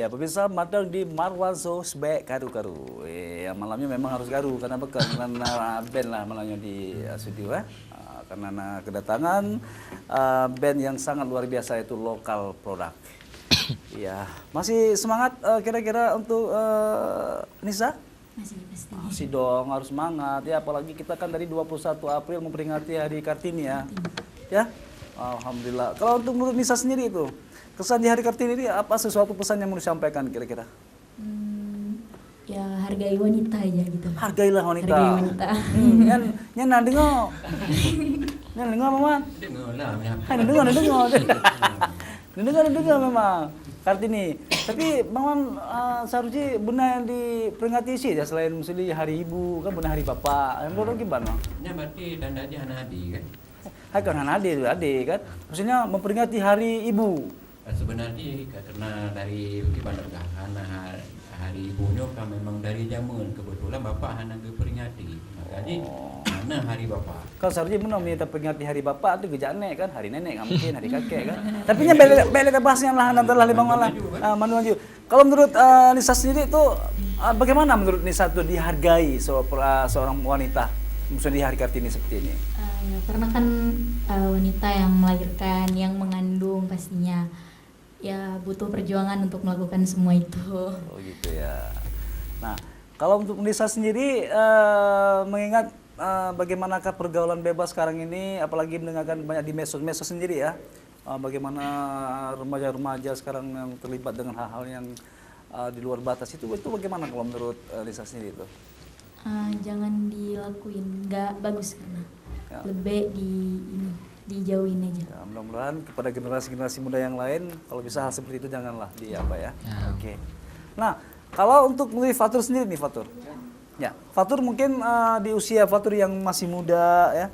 Ya, pemirsa magang di Marwan Sosbek karu-karu. Malamnya memang harus garu karena bukan karena band lah malamnya di studio ya. Karena kedatangan band yang sangat luar biasa itu lokal produk. Ya, masih semangat kira-kira untuk Nisa? Masih dong, harus semangat ya, apalagi kita kan dari 21 April memperingati Hari Kartini ya. Ya. Alhamdulillah. Kalau untuk menurut Nisa sendiri itu, kesan di Hari Kartini ini apa sesuatu pesan yang mau disampaikan kira-kira? Ya hargai wanita aja gitu. Hargailah wanita. Hargai wanita. Nyan nandengo. Nyan nandengo mama. Nandengo memang Kartini. Tapi memang seharusnya benar yang diperingati sih ya, selain misalnya Hari Ibu kan benar Hari Bapak. Yang menurut gimana? Ini berarti dan aja anak adik kan? Hai kan adik kan? Maksudnya memperingati Hari Ibu. Sebenarnya karena dari ibadah hari ibunya kan memang dari zaman kebetulan bapak anak peringati. Makanya mana hari bapak? Kalau seharusnya mana kita peringati Hari Bapak itu gejane kan, Hari Nenek nggak mungkin, Hari Kakek kan. Tapi nya beli bahasnya lah nanti lah lima malam. Manu maju. Kalau menurut Nisa sendiri itu bagaimana menurut Nisa itu dihargai seorang wanita misalnya di Hari Kartini seperti ini? Ya, karena kan wanita yang melahirkan, yang mengandung pastinya ya butuh perjuangan untuk melakukan semua itu. Oh gitu ya. Nah, kalau untuk Nisa sendiri mengingat bagaimanakah pergaulan bebas sekarang ini, apalagi mendengarkan banyak di medsos sendiri ya, bagaimana remaja-remaja sekarang yang terlibat dengan hal-hal yang di luar batas itu bagaimana kalau menurut Nisa sendiri itu? Jangan dilakuin, nggak bagus karena Ya. lebih dijauhin aja. Ya, mudah-mudahan kepada generasi-generasi muda yang lain, kalau bisa hal seperti itu janganlah ya. Oke. Nah, kalau untuk menurut Fatur sendiri nih Fatur. Ya, Fatur mungkin di usia Fatur yang masih muda ya.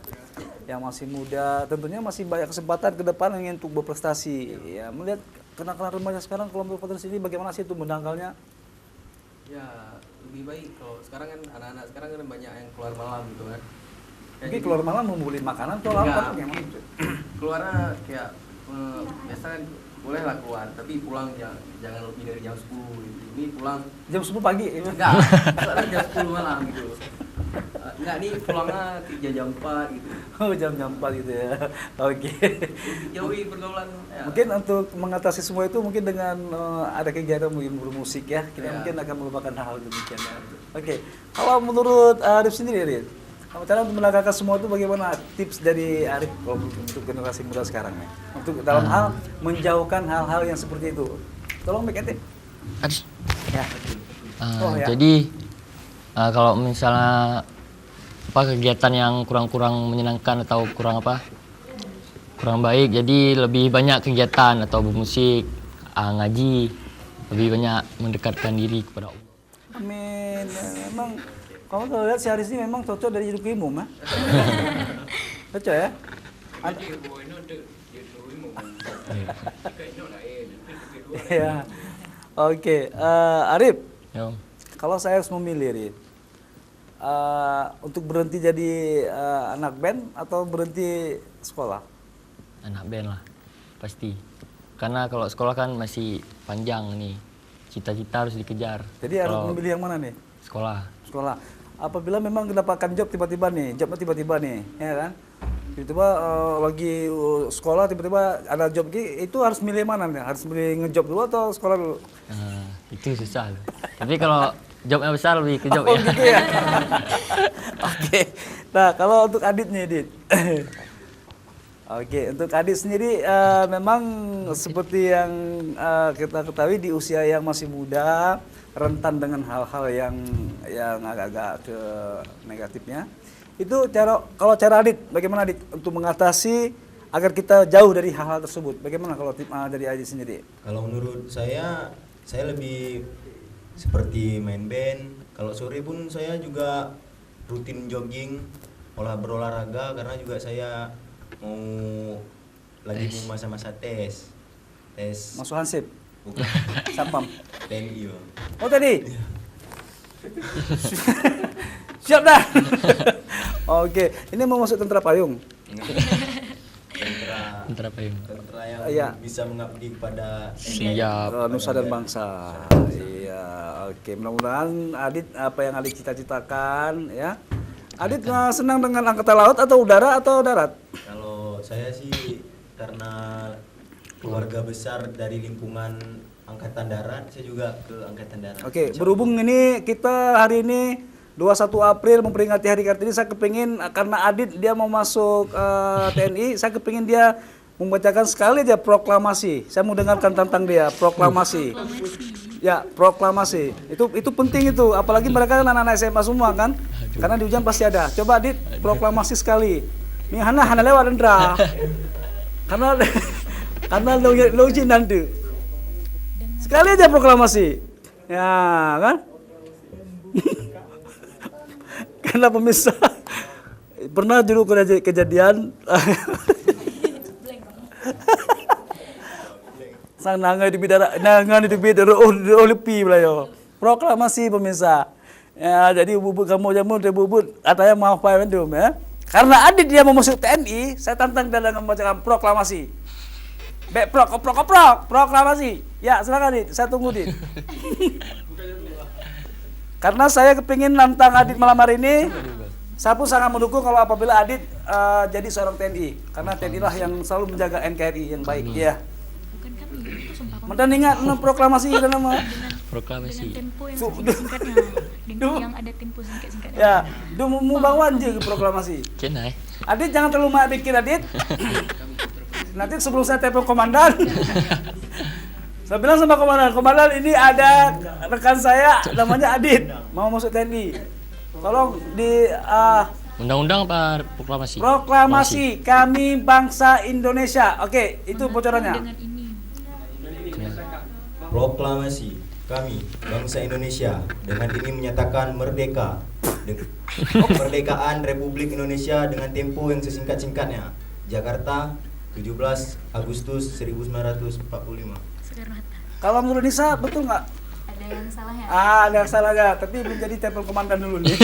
Yang masih muda, tentunya masih banyak kesempatan ke depan ingin untuk berprestasi. Ya, melihat kenakalan remaja sekarang, kalau menurut Fatur sendiri bagaimana sih itu mendangkalnya? Ya, lebih baik kalau sekarang kan anak-anak sekarang kan banyak yang keluar malam gitu kan. Mungkin keluar malam membeli makanan atau Enggak, apa? mungkin keluarnya kayak biasa kan boleh lah keluar, tapi pulang jangan lebih dari jam 10 gitu. Ini pulang Jam 10 pagi? enggak, soalnya jam 10 malam gitu. Enggak, nih pulangnya jam 4 gitu. Oh, jam 4 gitu ya. Oke. Jauhi pergaulan. Ya. Mungkin untuk mengatasi semua itu mungkin dengan ada kegiatan mungkin bermusik ya. Kita Ya. mungkin akan melupakan hal-hal demikian ya. Oke. Kalau menurut Arif sendiri, Arif, cara untuk menegakkan semua itu bagaimana tips dari Arif untuk generasi muda sekarang ya? Untuk dalam hal menjauhkan hal-hal yang seperti itu. Tolong BKT. Ya. Ya. Jadi kalau misalnya kegiatan yang kurang menyenangkan atau kurang baik, jadi lebih banyak kegiatan atau bermusik, ngaji, lebih banyak mendekatkan diri kepada Allah. Amin. Memang kamu kalau lihat si Haris ini memang cocok dari hidup umum ya. Cocok ya. Ya. Oke, Arif. Yo. Kalau saya harus memilih, Arif, untuk berhenti jadi anak band atau berhenti sekolah? Anak band lah, pasti. Karena kalau sekolah kan masih panjang nih, cita-cita harus dikejar. Jadi harus memilih yang mana nih? Sekolah. Sekolah. Apabila memang mendapatkan job tiba-tiba nih, ya kan? Tiba-tiba lagi sekolah tiba-tiba ada job itu harus milih mana nih? Harus milih ngejob dulu atau sekolah dulu? Itu susah loh. Tapi kalau jobnya besar lebih ke job ya. Gitu ya. Oke. Nah, kalau untuk Adit nih, Adit. Oke, untuk Adit sendiri memang seperti yang kita ketahui di usia yang masih muda, rentan dengan hal-hal yang agak-agak ke negatifnya. Itu kalau cara Adit, bagaimana Adit untuk mengatasi agar kita jauh dari hal-hal tersebut? Bagaimana kalau dari Adit sendiri? Kalau menurut saya lebih seperti main band. Kalau sore pun saya juga rutin jogging, berolahraga karena juga saya mau masa-masa tes. Masuk Hansip? Bukan. Sapam? TNI. Oh tadi? Siap dah. Oke, ini mau masuk tentara payung. Tentara Tentara Payung. Tentara yang Iya. bisa mengabdi kepada Siap. Nusa dan bangsa. Iya, oke. Mudah-mudahan Adit apa yang Adit cita-citakan ya. Adit senang dengan angkatan laut atau udara atau darat? Kalau saya sih karena keluarga besar dari lingkungan angkatan darat, saya juga ke angkatan darat. Oke, berhubung ini kita hari ini 21 April memperingati Hari Kartini, saya kepingin karena Adit dia mau masuk TNI, saya kepingin dia membacakan sekali aja proklamasi. Saya mau dengarkan tentang dia proklamasi. Ya, proklamasi. Itu penting itu, apalagi mereka kan anak-anak SMA semua kan. Karena di ujian pasti ada. Coba Adit proklamasi sekali. Nih hana lewat Andra. Karena lo ujian nanti. Sekali aja proklamasi. Ya, kan? Karena pemirsa pernah dulu kejadian sang nangai di bidara oh lepi belayo proklamasi pemirsa ya, jadi bubut kamu jamu de bubut katanya mau apa mendum ya, karena Adit dia mau masuk TNI, saya tantang dia dengan membacakan proklamasi. Proklamasi. Ya, silakan Adit, saya tunggu Dit. Karena saya kepingin nantang Adit malam hari ini, saya pun sangat mendukung kalau apabila Adit jadi seorang TNI, karena TNI lah yang selalu menjaga NKRI yang baik. Ya. Bukan kami, itu sumpah Dan ingat proklamasi dan nama. Proklamasi. dengan tempo yang singkat-singkatnya, dengan yang ada tempo singkat-singkatnya. Ya, mau bawa aja ke proklamasi. Kena Adit jangan terlalu banyak pikir Adit. Nanti sebelum saya telepon komandan, saya bilang sama komandan ini ada rekan saya namanya Adit mau masuk TNI. Tolong di undang-undang apa proklamasi? proklamasi kami bangsa Indonesia. Oke, itu bocorannya. Dengan ini. Proklamasi kami bangsa Indonesia dengan ini menyatakan merdeka. Kemerdekaan Republik Indonesia dengan tempo yang sesingkat-singkatnya. Jakarta 17 Agustus 1945. Soekarno-Hatta. Kalau menurut Nisa betul nggak? Ada yang salah ya? Ada yang salah nggak? Tapi belum jadi telepon komandan dulu nih.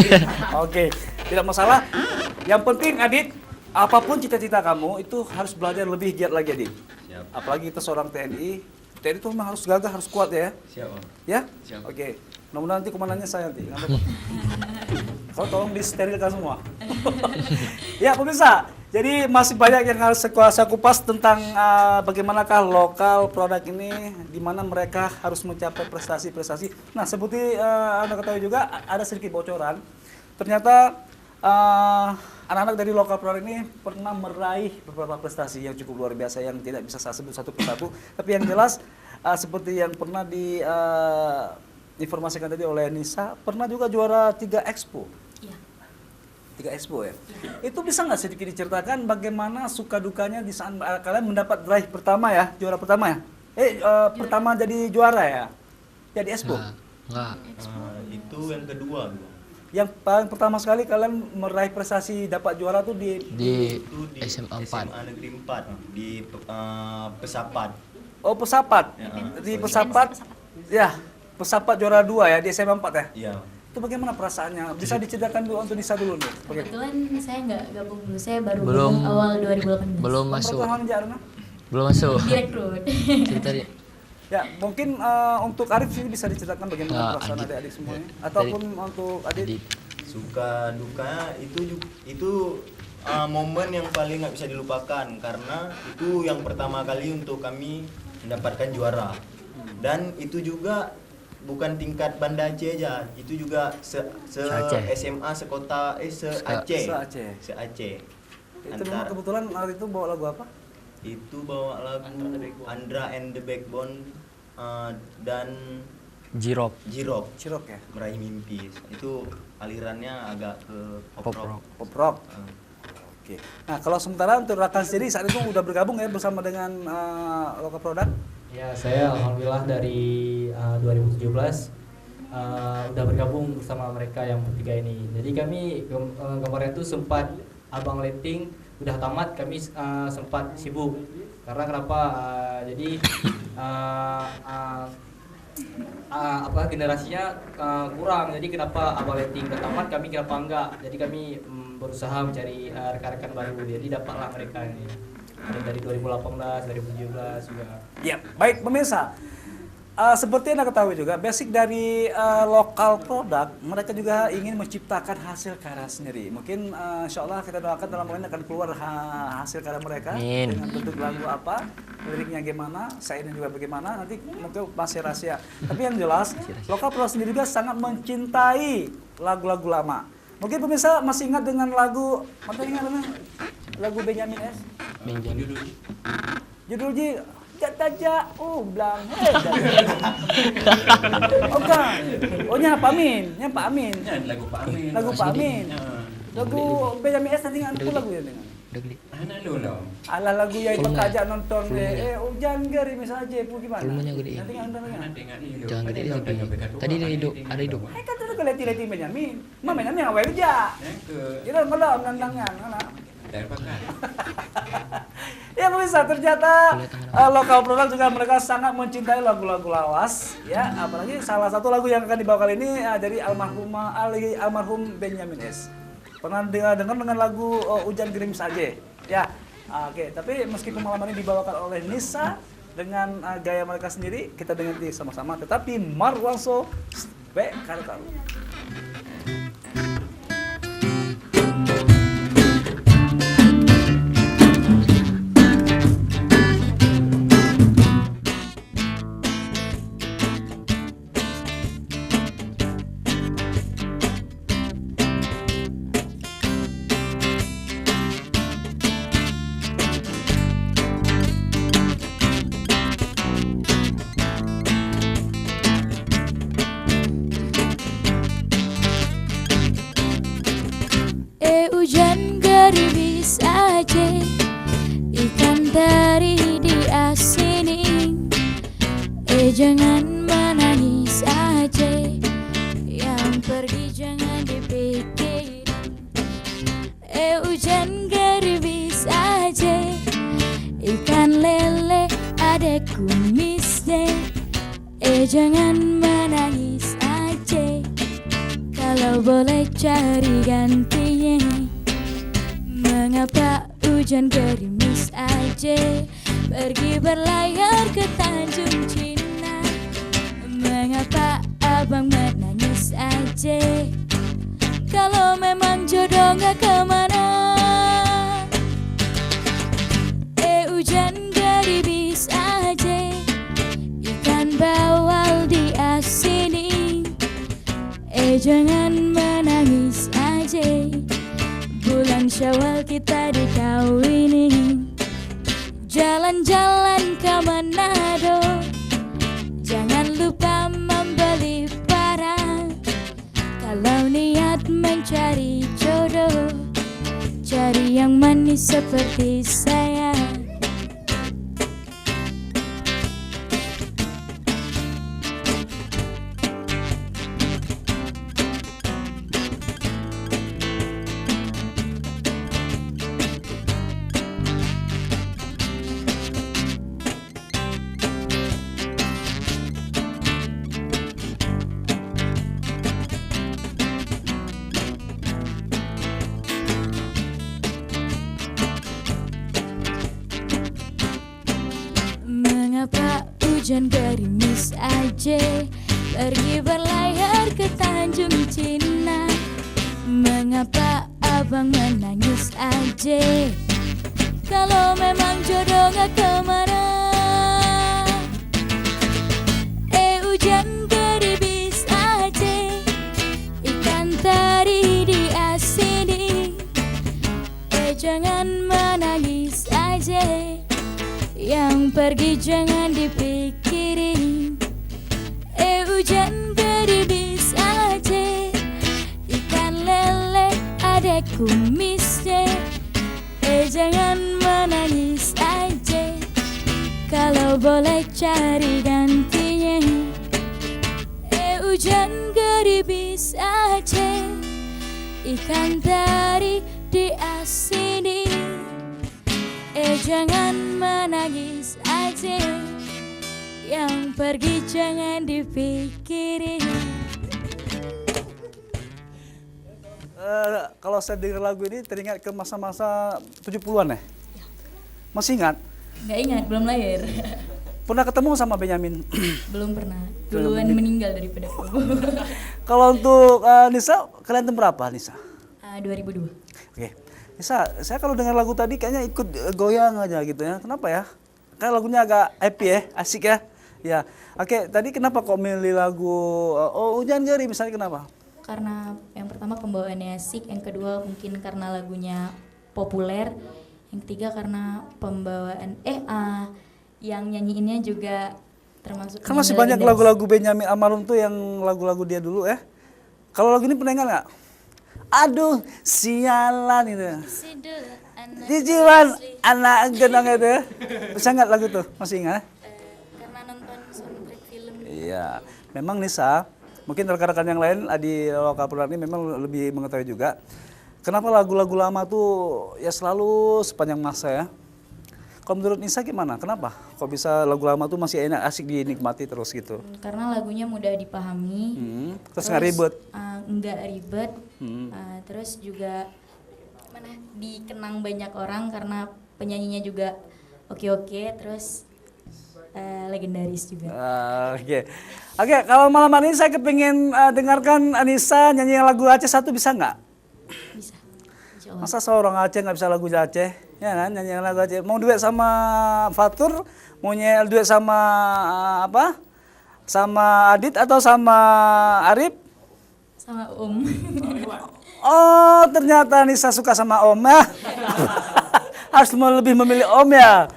Oke, tidak masalah. Yang penting Adit, apapun cita-cita kamu itu harus belajar lebih giat lagi Adit. Siap. Apalagi kita seorang TNI. TNI itu memang harus gagah, harus kuat ya. Siap, Om. Ya? Siap. Oke. Mudah-mudahan nanti komandannya saya nanti. Kau tolong disterilkan semua. Ya pemirsa, jadi masih banyak yang harus saya kupas tentang bagaimanakah lokal produk ini, di mana mereka harus mencapai prestasi-prestasi. Nah, seperti Anda ketahui juga ada sedikit bocoran. Ternyata anak-anak dari lokal produk ini pernah meraih beberapa prestasi yang cukup luar biasa yang tidak bisa saya sebut satu persatu. Tapi yang jelas seperti yang pernah informasikan tadi oleh Nisa, pernah juga juara 3 Expo. Iya. 3 Expo ya. Itu bisa nggak sedikit diceritakan bagaimana suka dukanya di saat kalian mendapat raih pertama ya, juara pertama ya? Pertama jadi juara ya? Jadi Expo. Enggak. Itu yang kedua, Bang. Yang paling pertama sekali kalian meraih prestasi dapat juara tuh di Itu di SMA 4. SMA Negeri 4 di Pesapat. Oh, Pesapat. Ya, Di sorry. Pesapat. Ya, Pesapat juara 2 ya di SMA 4 ya? Iya. Itu bagaimana perasaannya? Bisa diceritakan dulu untuk Nisa dulu nih. Kebetulan saya nggak gabung dulu, saya baru Belum. gabung awal 2018. Belum masuk. Pertama Jarna. Belum masuk. Direkrut. Cerita di Ya, mungkin untuk Arif sini bisa diceritakan bagaimana Nah, perasaan Adit. adik-adik semuanya, ataupun untuk Adit. Adit. Suka dukanya itu momen yang paling nggak bisa dilupakan karena itu yang pertama kali untuk kami mendapatkan juara. Dan itu juga bukan tingkat Banda Aceh aja, itu juga Se-Aceh. SMA sekota se-Aceh. Se-Aceh. Se-Aceh. Itu memang kebetulan hari itu bawa lagu apa? Itu bawa lagu Andra and the Backbone dan Jirop. Jirok, Cirok ya? Meraih Mimpi. Itu alirannya agak ke pop Pop rock. rock. Pop rock. Oke. Nah, kalau sementara untuk Rakan sendiri saat itu udah bergabung ya bersama dengan lokal produk. Ya, saya alhamdulillah dari 2017 udah bergabung bersama mereka yang bertiga ini. Jadi kami kemarin itu sempat abang letting udah tamat, kami sempat sibuk karena kenapa? Jadi generasinya kurang. Jadi kenapa abang letting udah tamat, kami kenapa enggak? Jadi kami berusaha mencari rekan-rekan baru. Jadi dapatlah mereka ini. ada dari 2018, 2017 juga. Ya, baik pemirsa. Seperti yang Anda ketahui juga, basic dari lokal produk, mereka juga ingin menciptakan hasil karya sendiri. Mungkin insya Allah kita doakan dalam waktu ini akan keluar hasil karya mereka. Amin. Dengan bentuk lagu apa, liriknya gimana, syairnya juga bagaimana, nanti mungkin masih rahasia. Tapi yang jelas, lokal produk sendiri juga sangat mencintai lagu-lagu lama. Mungkin pemirsa masih ingat dengan lagu, apa ingat namanya? Lagu Benyamin S? Benjamin. Judulnya Jataja Ublang. Bukan. Oh nya Pak Amin, Pak Amin. Ya, lagu Pak Amin. Lagu Pak Amin. Ya. Lagu Benjamin S nanti nggak lagu ya dengan. Udah geli. Anak lu loh. Ala lagu yang Volume. berkajak nonton Volume. hujan gerimis aja bu gimana? Volumenya gede. Nanti nggak nonton kan? Nanti nggak hidup. Jangan gede tapi tadi ada hidup. Kan tuh kelihatan Benjamin. Mama Benjamin awal aja. Ya ke Kita ngelom nandangnya, anak. dari pakar. Ya pemirsa, ternyata lokal produk juga mereka sangat mencintai lagu-lagu lawas, ya. Apalagi salah satu lagu yang akan dibawa kali ini dari almarhum Benyamin S. Pernah dengar dengan lagu Hujan Gerimis Aja, ya. Oke, tapi meskipun malam ini dibawakan oleh Nisa dengan gaya mereka sendiri, kita dengar sama-sama. Tetapi Marwanso B Karu-Karu. Hujan gerimis aja, ikan teri di asini. Jangan menangis aja, yang pergi jangan dipikir. Hujan gerimis aja, ikan lele ada kumisnya. Jangan menangis aja, kalau boleh cari gantinya. Mengapa hujan gerimis aja, pergi berlayar ke Tanjung Cina? Mengapa abang menangis aja, kalau memang jodoh gak kemana? Hujan gerimis aja, ikan bawal di asini. Jangan menangis aja, bulan Syawal kita dikawini. Jalan-jalan ke Manado, jangan lupa membeli parang. Kalau niat mencari jodoh, cari yang manis seperti saya. Mengapa hujan gerimis aja, pergi berlayar ke Tanjung Cina? Mengapa abang menangis aja, kalau memang jodoh gak kemana? Hujan gerimis aja, ikan teri di asini. Jangan menangis aja, yang pergi jangan dipikirin. Hujan gerimis aja, ikan lele ada kumisnya. Jangan menangis aja, kalau boleh cari gantinya. Hujan gerimis aja, ikan teri di asini. Jangan menangis aja, yang pergi jangan dipikirin. Kalau saya dengar lagu ini teringat ke masa-masa 70-an ya? Masih ingat? Nggak ingat, belum lahir. Pernah ketemu sama Benyamin? Belum pernah. Duluan meninggal daripada aku. Kalau untuk Nisa, kalian tahun berapa Nisa? 2002. Oke, Nisa, saya kalau dengar lagu tadi kayaknya ikut goyang aja gitu ya. Kenapa ya? Kan lagunya agak happy ya, asik ya. Ya, oke. Tadi kenapa kok milih lagu Oh Hujan Gerimis misalnya kenapa? Karena yang pertama pembawaannya asik, yang kedua mungkin karena lagunya populer, yang ketiga karena pembawaan yang nyanyiinnya juga termasuk Kan masih banyak lagu-lagu Benyamin Almarhum tuh yang lagu-lagu dia dulu ya. Kalau lagu ini pernah ingat nggak? Aduh, sialan itu. Jijiwan anak genang itu. Bisa nggak lagu tuh? Masih ingat? Karena nonton soundtrack film. Iya, memang Nisa, mungkin rekan-rekan yang lain di lokal produk ini memang lebih mengetahui juga. Kenapa lagu-lagu lama tuh ya selalu sepanjang masa ya? Kalau menurut Nisa gimana? Kenapa? Kok bisa lagu lama tuh masih enak, asik dinikmati terus gitu? Karena lagunya mudah dipahami. Terus nggak ribet? Nggak ribet. Terus juga dikenang banyak orang karena penyanyinya juga oke-oke. Terus legendaris juga. Oke, kalau malam hari ini saya kepingin dengarkan Anissa nyanyi lagu Aceh satu, bisa nggak? Bisa. Insya Allah. Masa seorang Aceh nggak bisa lagu Aceh? Ya kan, nyanyi lagu Aceh. Mau duet sama Fatur? Mau duet sama apa? Sama Adit atau sama Arif? Sama Om. Oh, ternyata Nisa suka sama Om ya. Harus lebih memilih Om ya.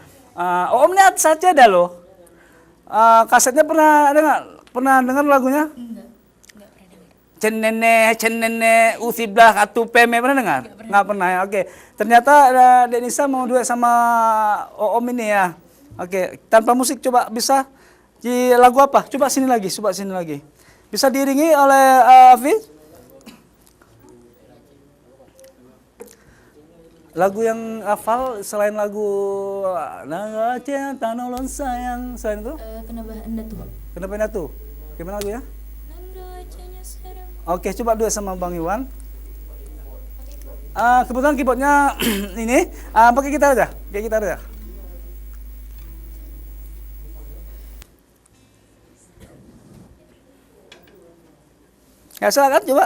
Om lihat saja dah loh. Kasetnya pernah dengar lagunya? Enggak pernah dengar. Cenene, usiblah katupe, pernah dengar? Nggak pernah ya, oke. Ternyata Denisa mau duet sama Om ini ya. Oke, tanpa musik coba bisa di lagu apa? Coba sini lagi. Bisa diiringi oleh Hafiz? Lagu yang hafal selain lagu Naga Cinta Nolong Sayang, selain itu? Kenapa Anda tuh? Kenapa Anda tuh? Gimana lagunya? Oke, coba duet sama Bang Iwan. Kebetulan keyboardnya ini, pakai gitar aja. Ya silakan coba.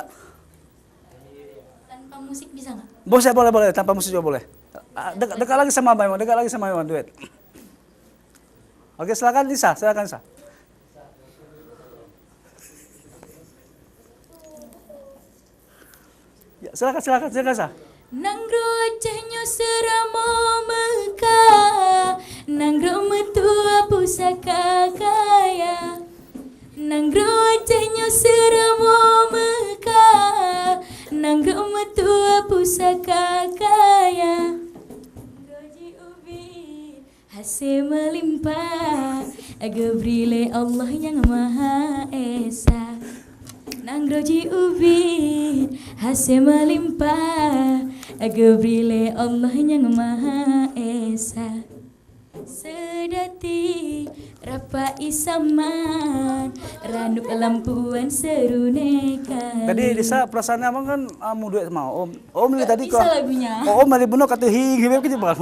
Tanpa musik bisa nggak? Boleh, tanpa musik juga boleh. Dekat lagi sama Bang Iwan, duet. Oke, silakan Nisa. Ya, silakan Sa. Nangro Acehnya seramo Mekah, nangro metua pusaka kaya. Nangro Acehnya seramo Mekah, nangro metua pusaka kaya. Gaji ubi hasil melimpah, Gabriele Allah yang Maha Esa. Nangroji ubin hasil melimpah, Gabriele Allah yang Maha Esa. Sedati rapa isaman, randuk lampuan seruneka. Tadi Nisa perasaannya abang kan mau duet sama Om. Om ini tadi bisa lagunya. Om dari benar kata hingga gitu bukan?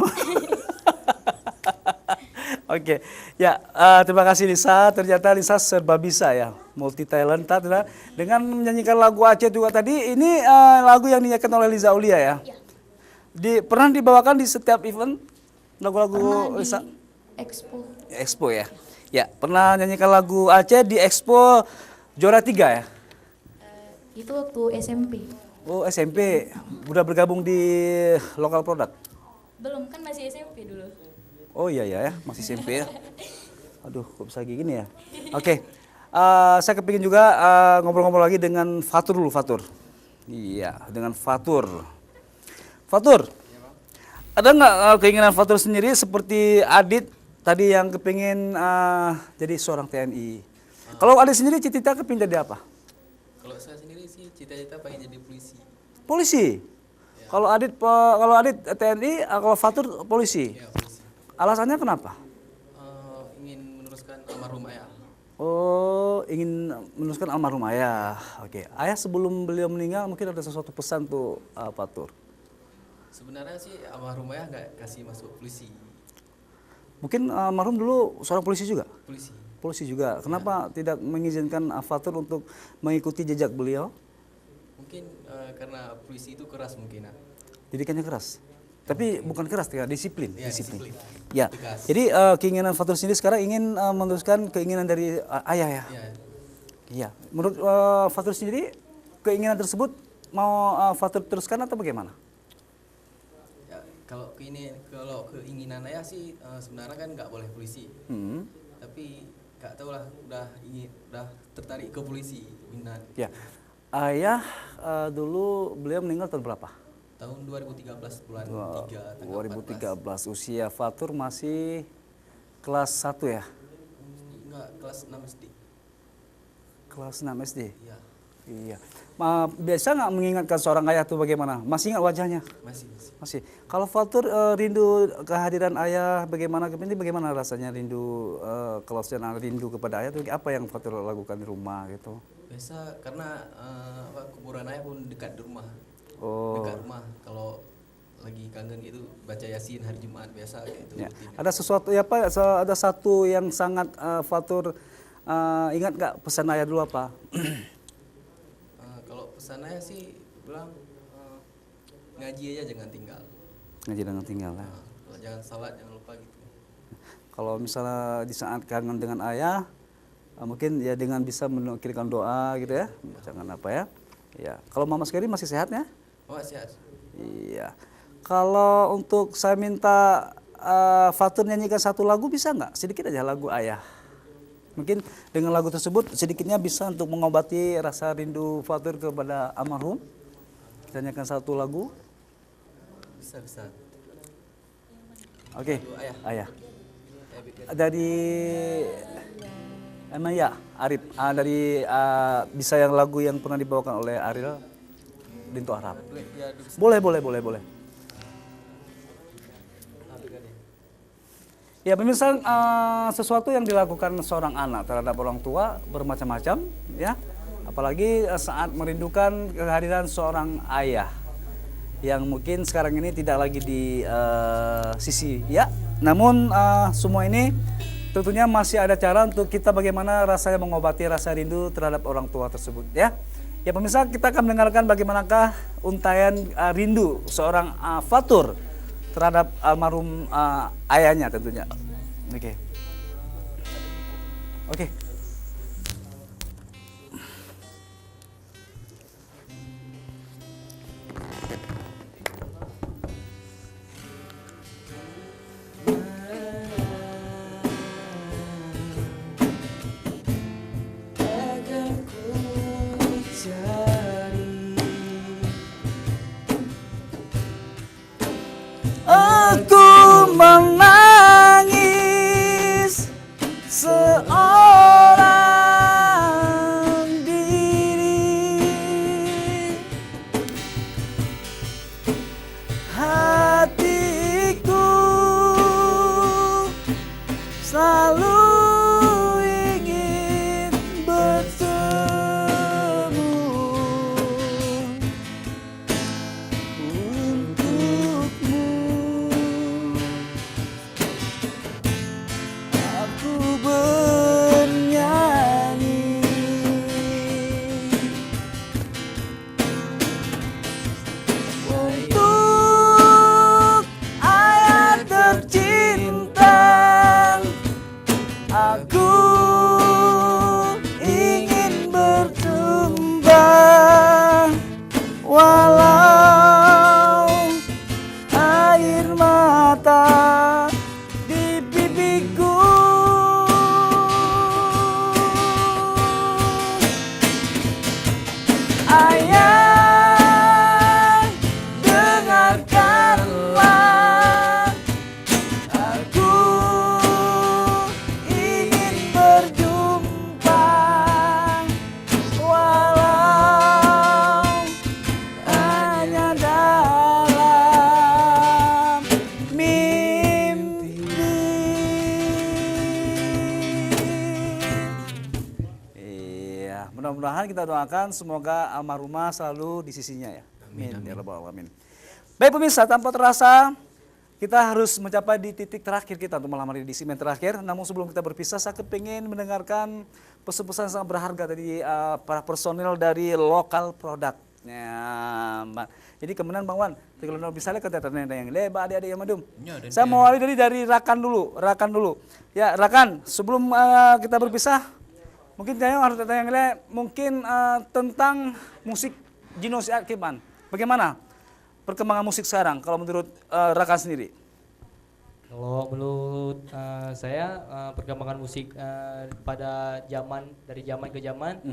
Oke, ya terima kasih Nisa. Ternyata Nisa serba bisa ya, multi talented ya. Dengan menyanyikan lagu Aceh juga tadi. Ini lagu yang dinyanyikan oleh Liza Aulia ya. Pernah dibawakan di setiap event lagu-lagu Liza? Expo ya. Ya, pernah nyanyikan lagu Aceh di Expo juara 3 ya. Itu waktu SMP. Oh SMP, udah bergabung di lokal produk. Belum, kan masih SMP dulu. Oh iya ya, masih SMP ya. Aduh, kok bisa gini ya? Oke, saya kepingin juga ngobrol-ngobrol lagi dengan Fatur dulu, Fatur. Iya, dengan Fatur. Fatur, ada nggak keinginan Fatur sendiri seperti Adit tadi yang kepingin jadi seorang TNI? Kalau Adit sendiri cita-cita kepingin jadi apa? Kalau saya sendiri sih cita-cita pengen jadi polisi. Polisi? Ya. Kalau Adit TNI, kalau Fatur polisi? Ya, polisi. Alasannya kenapa? Ingin meneruskan almarhum ayah. Oh, ingin meneruskan almarhum ayah. Oke, ayah sebelum beliau meninggal mungkin ada sesuatu pesan tuh Fatur. Sebenarnya sih almarhum ayah nggak kasih masuk polisi. Mungkin almarhum dulu seorang polisi juga? Polisi. Polisi juga. Kenapa tidak mengizinkan Fatur untuk mengikuti jejak beliau? Mungkin karena polisi itu keras mungkin. Didikannya keras. Tapi bukan keras, ya, disiplin. Ya, disiplin. Ya. Tegas. Jadi keinginan Fatur sendiri sekarang ingin meneruskan keinginan dari ayah ya. Iya. Iya. Menurut Fatur sendiri keinginan tersebut mau Fatur teruskan atau bagaimana? Ya, kalau keinginan ayah sih sebenarnya kan nggak boleh polisi. Tapi nggak tahu lah udah tertarik ke polisi minat. Ya. Ayah dulu beliau meninggal tahun berapa? Tahun 2013 bulan 3 tanggal 2013. Usia Fatur masih kelas 1 ya? 14. Enggak, kelas 6 SD. Kelas 6 SD? Iya, Iya. Biasa nggak mengingatkan seorang ayah tuh bagaimana? Masih ingat wajahnya? masih. Masih. Kalau Fatur rindu kehadiran ayah, bagaimana rasanya rindu kalau sedang rindu kepada ayah tuh apa yang Fatur lakukan di rumah gitu? Biasa karena kuburan ayah pun dekat di rumah. Oh. Dekat rumah. Kalau lagi kangen gitu baca Yasin hari Jumat biasa kayak itu. Ya. rutin. Ada sesuatu ya Pak, ada satu yang sangat Fatur ingat nggak pesan ayah dulu apa? Kalau pesan ayah sih bilang ngaji aja jangan tinggal. Ngaji dengan tinggal ya. Kalau jangan salat jangan lupa gitu. Kalau misalnya di saat kangen dengan ayah, mungkin ya dengan bisa mengirimkan doa gitu ya, jangan apa ya. Ya, kalau Mama sekali masih sehat ya? Oh sehat. Iya. Kalau untuk saya minta Fatur nyanyikan satu lagu bisa nggak? Sedikit aja lagu ayah. Mungkin dengan lagu tersebut sedikitnya bisa untuk mengobati rasa rindu Fatur kepada almarhum. Kita nyanyikan satu lagu. Bisa. Oke. Lagu ayah. Ayah. Ayah bikin. Dari emang ya Arif dari bisa yang lagu yang pernah dibawakan oleh Ariel Dinto Arab. Ya, Boleh. Ya pemirsa, sesuatu yang dilakukan seorang anak terhadap orang tua bermacam-macam ya, apalagi saat merindukan kehadiran seorang ayah yang mungkin sekarang ini tidak lagi di sisi ya, namun semua ini tentunya masih ada cara untuk kita bagaimana rasanya mengobati rasa rindu terhadap orang tua tersebut ya. Ya pemirsa, kita akan mendengarkan bagaimanakah untayan rindu seorang Fatur terhadap almarhum ayahnya tentunya. Oke. Aku menangis seorang diri, hatiku selalu ingin bertemu untukmu. Aku bernyanyi untuk ayah tercinta. Aku ingin bertumbang walau air mata di pipiku. Ayah, dengarkanlah, aku ingin berjumpa walau hanya dalam mimpi. Iya, mudah-mudahan kita doakan semoga almarhumah selalu di sisinya ya. Amin. Ya Rabbal Alamin. Baik pemirsa, tanpa terasa kita harus mencapai di titik terakhir kita untuk malam hari di segmen terakhir. Namun sebelum kita berpisah, saya pengen mendengarkan pesan-pesan yang sangat berharga dari para personil dari lokal produk. Jadi kemudian Bang Wan, kalau misalnya kata yang lebar adik-adik yang madum. Ya, dan Saya mau awali dari Rakan dulu. Ya Rakan, sebelum kita berpisah, mungkin saya harus tanya yang mungkin tentang musik Gino Siat Kiman. Bagaimana perkembangan musik sekarang kalau menurut Rakan sendiri? Kalau menurut saya perkembangan musik pada dari zaman ke zaman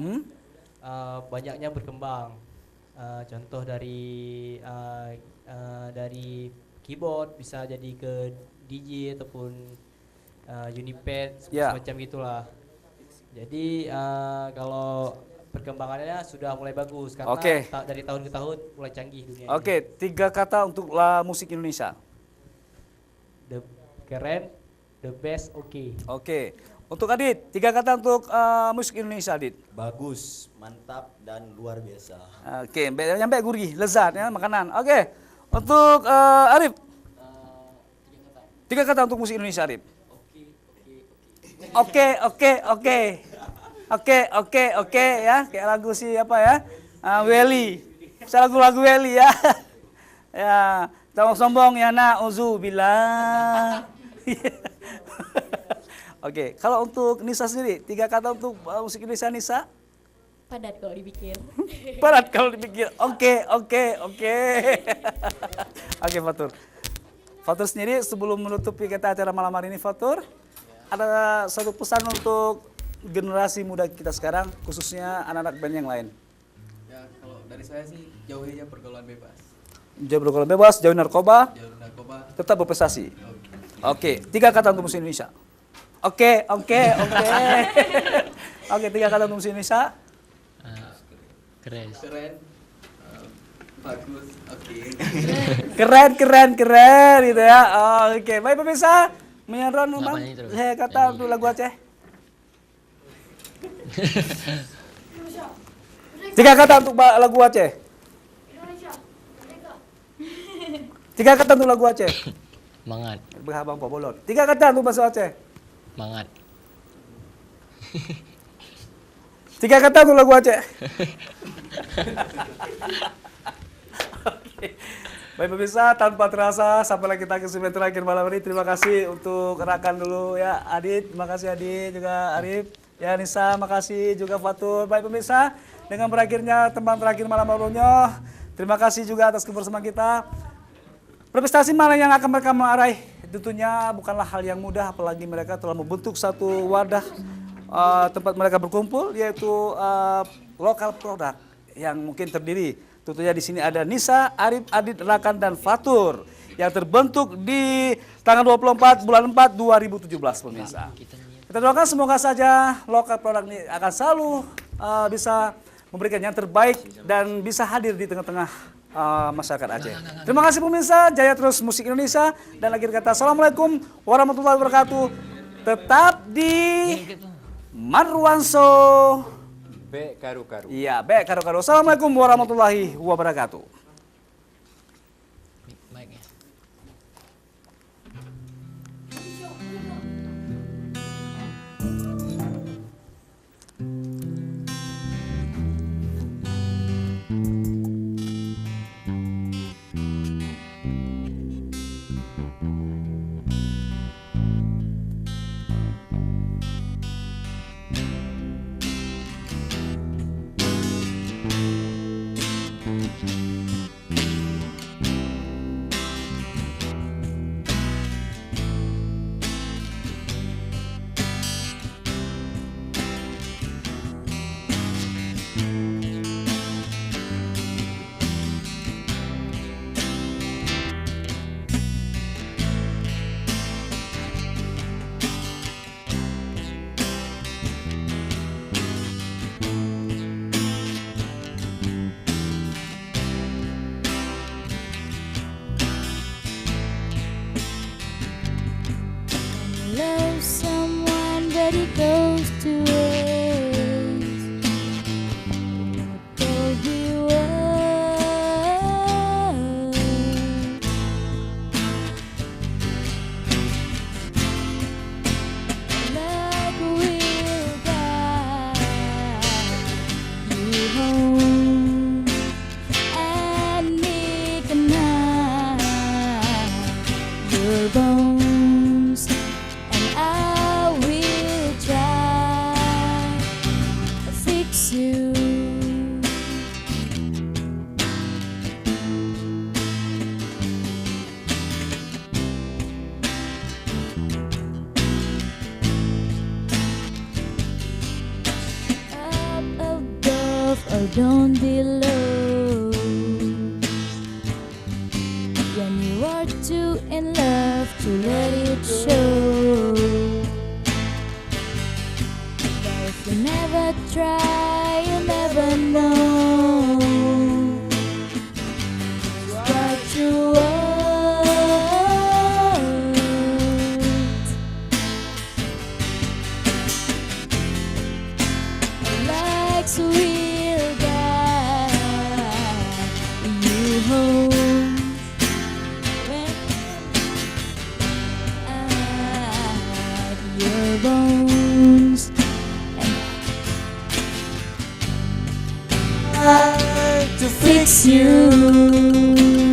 banyaknya berkembang. Contoh dari keyboard bisa jadi ke DJ ataupun unipad semacam gitulah. Jadi kalau perkembangannya sudah mulai bagus karena dari tahun ke tahun mulai canggih dunia. Oke, 3 kata untuk musik Indonesia. Keren, the best, Oke. Untuk Adit, 3 kata untuk musik Indonesia, Adit. Bagus, mantap, dan luar biasa. Oke, nyampe gurih, lezat ya makanan. Oke. Untuk Arif. 3 kata untuk musik Indonesia, Arif. Oke ya, kayak lagu si apa ya? Welly. Bisa lagu Welly ya. Ya, sombong ya nak uzubillah. Oke, kalau untuk Nisa sendiri, 3 kata untuk musik Indonesia Nisa? Padat kalau dipikir. Padat kalau dipikir. Oke. Oke, Fatur. Fatur sendiri sebelum menutupi kita acara malam hari ini, Fatur, ada satu pesan untuk generasi muda kita sekarang, khususnya anak-anak band yang lain. Ya kalau dari saya sih jauhi aja pergaulan bebas. Jauh pergaulan bebas, jauh narkoba, Narkoba. tetap berprestasi. Oke, 3 kata untuk musik Indonesia. Oke. Oke, 3 kata untuk musik Indonesia. Keren. Bagus. Keren gitu ya. Oke, baik pemirsa, menyaran Bang. Saya kata untuk lagu Aceh. 3 kata untuk lagu Aceh. 3 kata untuk lagu Aceh. Mangat. Berhabang Pak Bolot. 3 kata untuk bahasa Aceh. Mangat. 3 kata untuk lagu Aceh. Oke. Baik pemirsa, tanpa terasa sampailah kita ke segmen terakhir malam ini. Terima kasih untuk Rakan dulu ya, Adit. Terima kasih Adit, juga Arif. Ya Nisa, makasih juga Fatur. Baik pemirsa, dengan berakhirnya teman terakhir malam barunya, terima kasih juga atas kebersamaan kita. Prestasi mana yang akan mereka meraih? Tentunya bukanlah hal yang mudah, apalagi mereka telah membentuk satu wadah tempat mereka berkumpul, yaitu lokal produk yang mungkin terdiri. Tentunya di sini ada Nisa, Arif, Adit, Rakan, dan Fatur yang terbentuk di tanggal 24 bulan 4 2017 pemirsa. Kita doakan semoga saja lokal produk ini akan selalu bisa memberikan yang terbaik dan bisa hadir di tengah-tengah masyarakat Aceh. Terima kasih pemirsa, jaya terus musik Indonesia, dan akhir kata assalamualaikum warahmatullahi wabarakatuh. Tetap di Marwanso. Be karu-karu. Iya, be karu-karu. Assalamualaikum warahmatullahi wabarakatuh. don't belong. When you are too in love to let it show. But if you never try, you'll never know what you want. Legs will guide you home when at your bones, and to fix you.